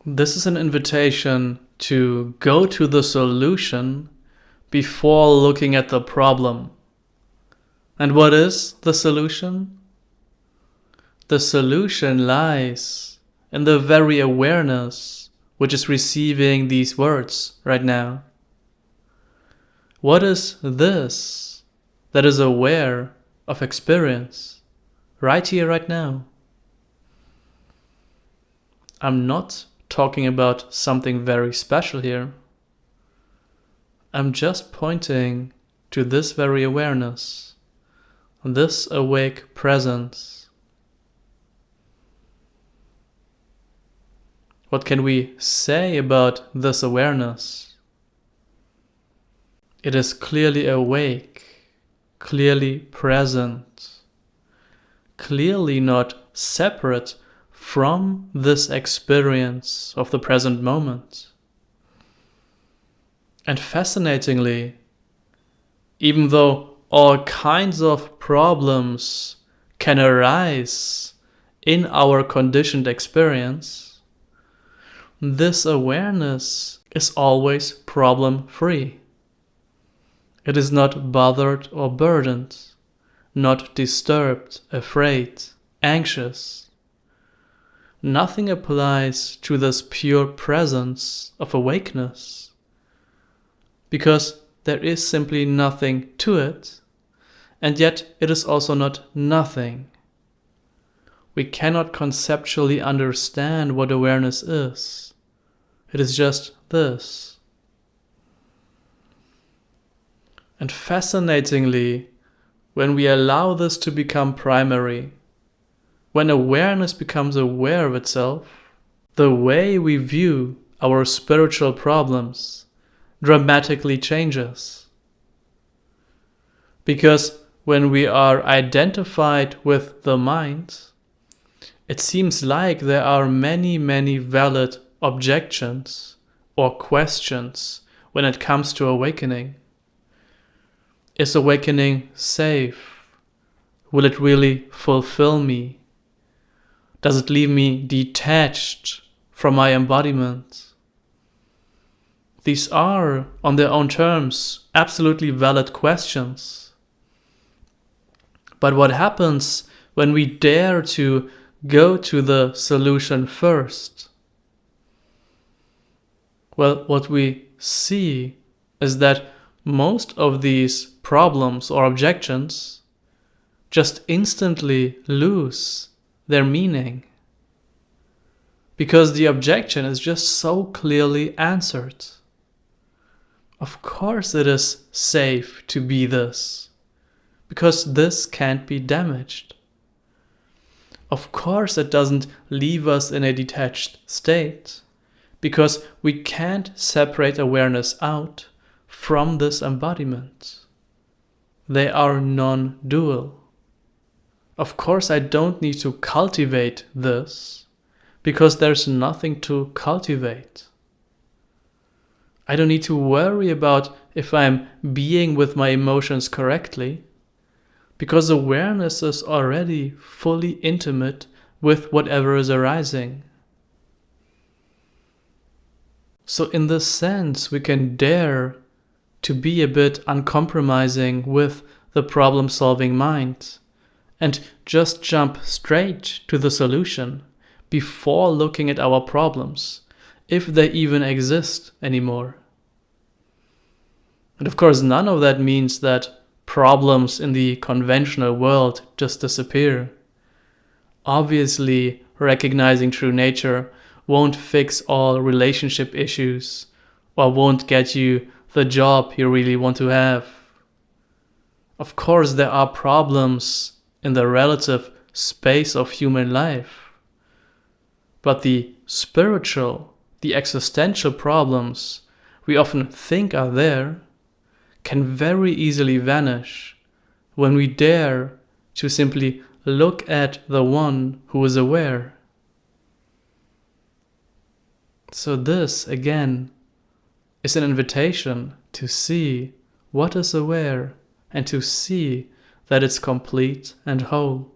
This is an invitation to go to the solution before looking at the problem. And what is the solution? The solution lies in the very awareness which is receiving these words right now. What is this that is aware of experience right here, right now? I'm not talking about something very special here. I'm just pointing to this very awareness, this awake presence. What can we say about this awareness? It is clearly awake, clearly present, clearly not separate from this experience of the present moment. And fascinatingly, even though all kinds of problems can arise in our conditioned experience, this awareness is always problem-free. It is not bothered or burdened, not disturbed, afraid, anxious. Nothing applies to this pure presence of awakeness, because there is simply nothing to it, and yet it is also not nothing. We cannot conceptually understand what awareness is. It is just this. And fascinatingly, when we allow this to become primary, when awareness becomes aware of itself, the way we view our spiritual problems dramatically changes. Because when we are identified with the mind, it seems like there are many, many valid objections or questions when it comes to awakening. Is awakening safe? Will it really fulfill me? Does it leave me detached from my embodiment? These are, on their own terms, absolutely valid questions. But what happens when we dare to go to the solution first? Well, what we see is that most of these problems or objections just instantly lose their meaning, because the objection is just so clearly answered. Of course it is safe to be this, because this can't be damaged. Of course it doesn't leave us in a detached state, because we can't separate awareness out from this embodiment. They are non-dual. Of course I don't need to cultivate this, because there's nothing to cultivate. I don't need to worry about if I'm being with my emotions correctly, because awareness is already fully intimate with whatever is arising. So in this sense, we can dare to be a bit uncompromising with the problem-solving mind and just jump straight to the solution before looking at our problems, if they even exist anymore. And of course, none of that means that problems in the conventional world just disappear. Obviously, recognizing true nature won't fix all relationship issues or won't get you the job you really want to have. Of course, there are problems in the relative space of human life, but the spiritual, the existential problems we often think are there can very easily vanish when we dare to simply look at the one who is aware. So this, again, is an invitation to see what is aware and to see that it's complete and whole.